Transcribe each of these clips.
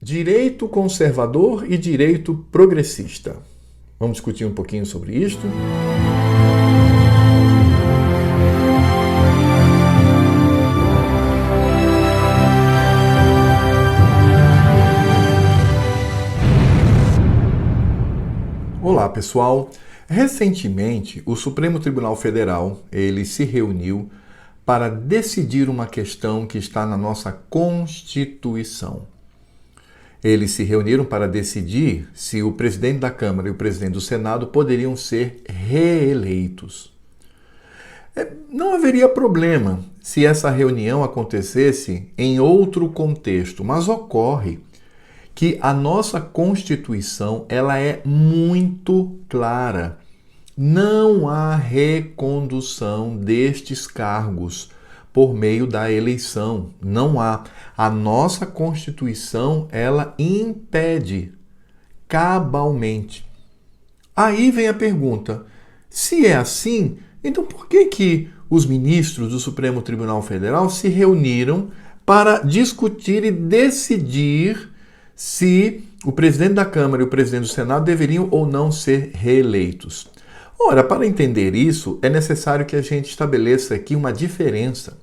Direito conservador e direito progressista. Vamos discutir um pouquinho sobre isto? Olá, pessoal. Recentemente, o Supremo Tribunal Federal, ele se reuniu para decidir uma questão que está na nossa Constituição. Eles se reuniram para decidir se o presidente da Câmara e o presidente do Senado poderiam ser reeleitos. Não haveria problema se essa reunião acontecesse em outro contexto, mas ocorre que a nossa Constituição ela é muito clara. Não há recondução destes cargos por meio da eleição. Não há. A nossa Constituição ela impede cabalmente. Aí vem a pergunta: se é assim, então por que os ministros do Supremo Tribunal Federal se reuniram para discutir e decidir se o presidente da Câmara e o presidente do Senado deveriam ou não ser reeleitos? Ora, para entender isso, é necessário que a gente estabeleça aqui uma diferença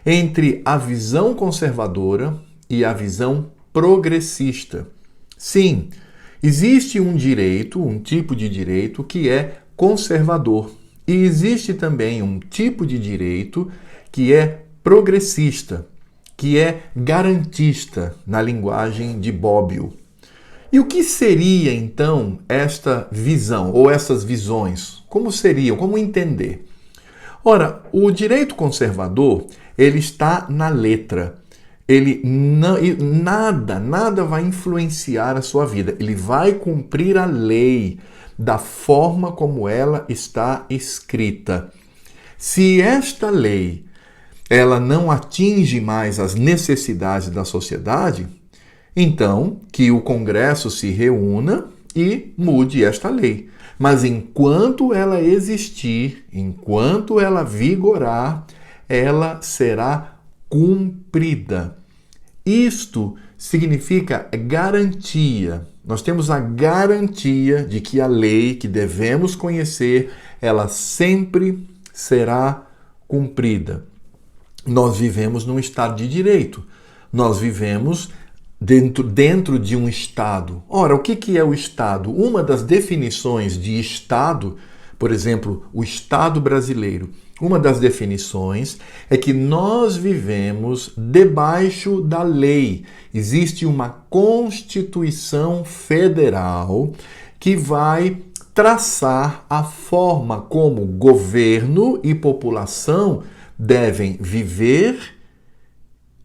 entre a visão conservadora e a visão progressista. Sim, existe um direito, um tipo de direito que é conservador. E existe também um tipo de direito que é progressista, que é garantista, na linguagem de Bobbio. E o que seria, então, esta visão, ou essas visões? Como seriam? Como entender? Ora, o direito conservador, ele está na letra. Ele não, nada vai influenciar a sua vida. Ele vai cumprir a lei da forma como ela está escrita. Se esta lei ela não atinge mais as necessidades da sociedade, então que o Congresso se reúna e mude esta lei. Mas enquanto ela existir, enquanto ela vigorar, ela será cumprida. Isto significa garantia. Nós temos a garantia de que a lei que devemos conhecer, ela sempre será cumprida. Nós vivemos num Estado de Direito. Nós vivemos dentro de um Estado. Ora, o que é o Estado? Uma das definições de Estado, por exemplo, o Estado brasileiro, uma das definições é que nós vivemos debaixo da lei. Existe uma Constituição Federal que vai traçar a forma como governo e população devem viver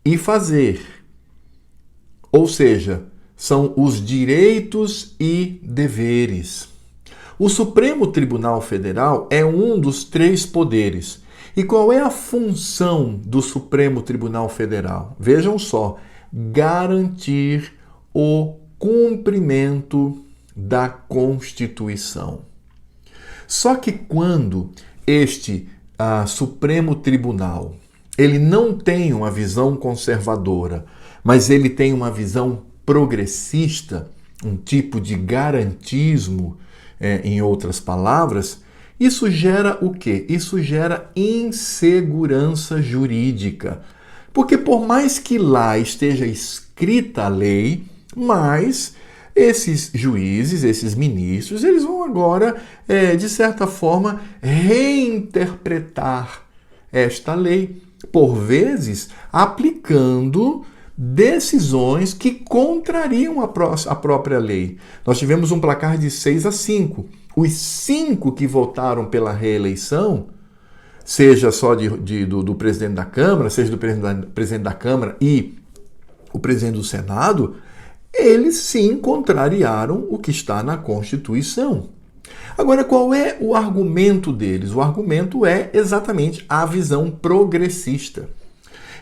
e fazer. Ou seja, são os direitos e deveres. O Supremo Tribunal Federal é um dos três poderes. E qual é a função do Supremo Tribunal Federal? Vejam só, garantir o cumprimento da Constituição. Só que quando este Supremo Tribunal, ele não tem uma visão conservadora, mas ele tem uma visão progressista, um tipo de garantismo, em outras palavras, isso gera o quê? Isso gera insegurança jurídica. Porque por mais que lá esteja escrita a lei, mas esses juízes, esses ministros, eles vão agora, de certa forma, reinterpretar esta lei, por vezes aplicando decisões que contrariam a própria lei. Nós tivemos um placar de 6-5. Os 5 que votaram pela reeleição, seja só do presidente da Câmara, seja do presidente da Câmara e o presidente do Senado, eles sim contrariaram o que está na Constituição. Agora, qual é o argumento deles? O argumento é exatamente a visão progressista.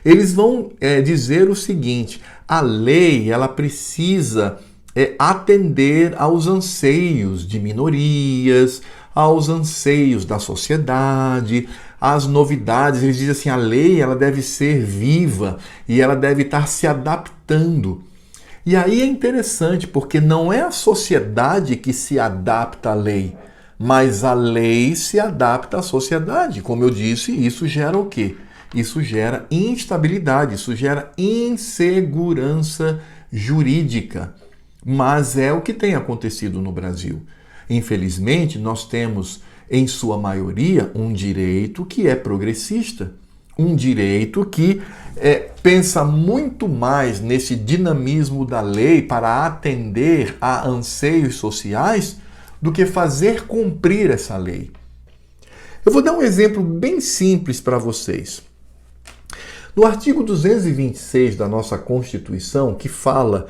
Eles vão dizer o seguinte: a lei ela precisa atender aos anseios de minorias, aos anseios da sociedade, às novidades. Eles dizem assim, a lei ela deve ser viva e ela deve estar se adaptando. E aí é interessante, porque não é a sociedade que se adapta à lei, mas a lei se adapta à sociedade. Como eu disse, isso gera o quê? Isso gera instabilidade, isso gera insegurança jurídica. Mas é o que tem acontecido no Brasil. Infelizmente, nós temos, em sua maioria, um direito que é progressista. Um direito que pensa muito mais nesse dinamismo da lei para atender a anseios sociais do que fazer cumprir essa lei. Eu vou dar um exemplo bem simples para vocês. No artigo 226 da nossa Constituição, que fala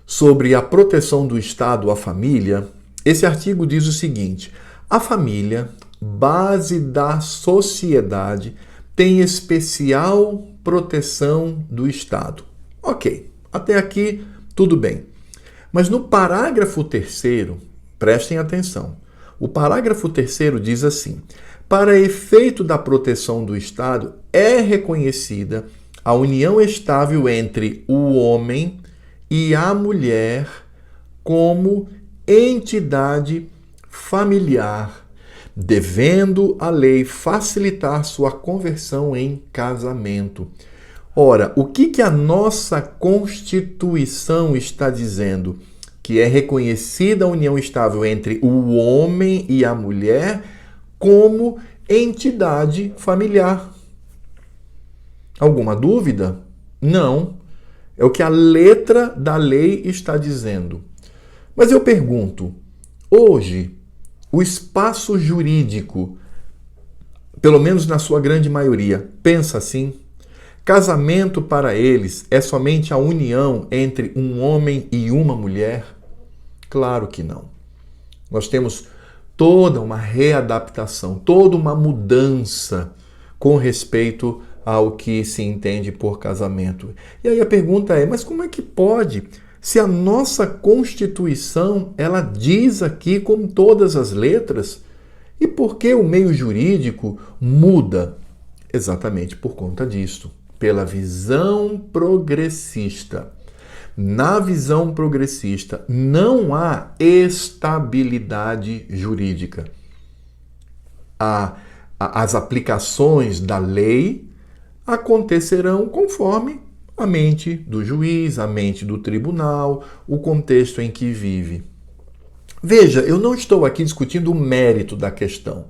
sobre a proteção do Estado à família, esse artigo diz o seguinte: a família, base da sociedade, tem especial proteção do Estado. Ok, até aqui tudo bem. Mas no parágrafo 3º, prestem atenção, o parágrafo 3º diz assim: para efeito da proteção do Estado, é reconhecida a união estável entre o homem e a mulher como entidade familiar, devendo a lei facilitar sua conversão em casamento. Ora, o que a nossa Constituição está dizendo? Que é reconhecida a união estável entre o homem e a mulher como entidade familiar. Alguma dúvida? Não. É o que a letra da lei está dizendo. Mas eu pergunto, hoje, o espaço jurídico, pelo menos na sua grande maioria, pensa assim? Casamento para eles é somente a união entre um homem e uma mulher? Claro que não. Nós temos toda uma readaptação, toda uma mudança com respeito ao que se entende por casamento. E aí a pergunta é, mas como é que pode? Se a nossa Constituição, ela diz aqui com todas as letras, e por que o meio jurídico muda? Exatamente por conta disso, pela visão progressista. Na visão progressista, não há estabilidade jurídica. As aplicações da lei acontecerão conforme a mente do juiz, a mente do tribunal, o contexto em que vive. Veja, eu não estou aqui discutindo o mérito da questão.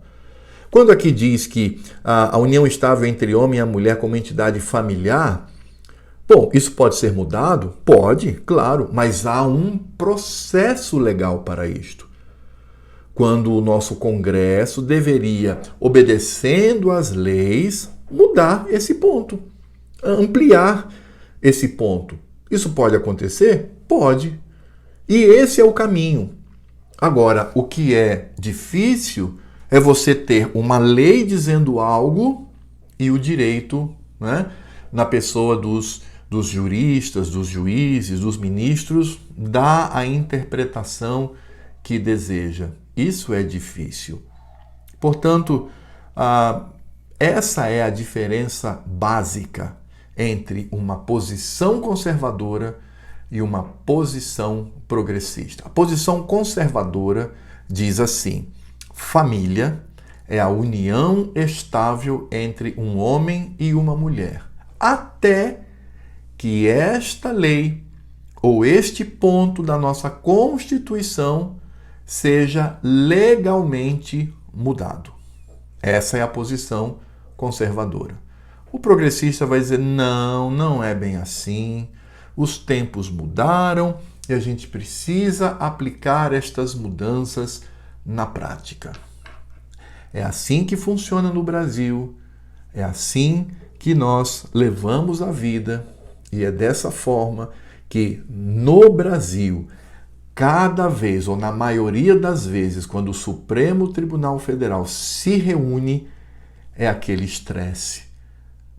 Quando aqui diz que a união estável entre homem e a mulher como entidade familiar, bom, isso pode ser mudado? Pode, claro, mas há um processo legal para isto. Quando o nosso Congresso deveria, obedecendo às leis, mudar esse ponto, ampliar esse ponto. Isso pode acontecer? Pode. E esse é o caminho. Agora, o que é difícil é você ter uma lei dizendo algo e o direito, né, na pessoa dos juristas, dos juízes, dos ministros, dá a interpretação que deseja. Isso é difícil. Portanto, essa é a diferença básica entre uma posição conservadora e uma posição progressista. A posição conservadora diz assim: família é a união estável entre um homem e uma mulher, até que esta lei ou este ponto da nossa Constituição seja legalmente mudado. Essa é a posição conservadora. O progressista vai dizer, não é bem assim, os tempos mudaram e a gente precisa aplicar estas mudanças na prática. É assim que funciona no Brasil, é assim que nós levamos a vida e é dessa forma que no Brasil, cada vez, ou na maioria das vezes, quando o Supremo Tribunal Federal se reúne, é aquele estresse.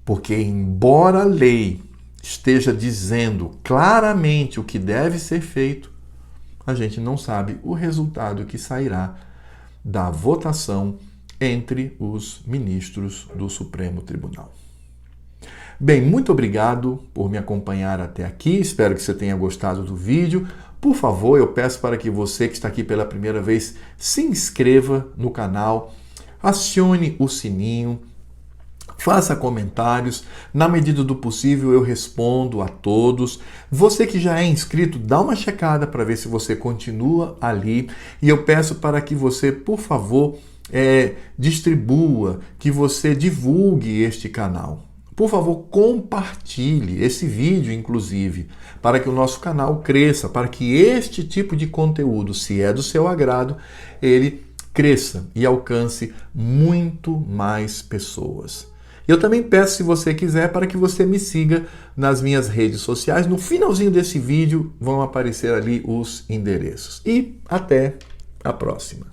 Porque embora a lei esteja dizendo claramente o que deve ser feito, a gente não sabe o resultado que sairá da votação entre os ministros do Supremo Tribunal. Bem, muito obrigado por me acompanhar até aqui. Espero que você tenha gostado do vídeo. Por favor, eu peço para que você que está aqui pela primeira vez se inscreva no canal, acione o sininho, faça comentários. Na medida do possível eu respondo a todos. Você que já é inscrito, dá uma checada para ver se você continua ali. E eu peço para que você, por favor, distribua, que você divulgue este canal. Por favor, compartilhe esse vídeo, inclusive, para que o nosso canal cresça, para que este tipo de conteúdo, se é do seu agrado, ele cresça e alcance muito mais pessoas. Eu também peço, se você quiser, para que você me siga nas minhas redes sociais. No finalzinho desse vídeo vão aparecer ali os endereços. E até a próxima.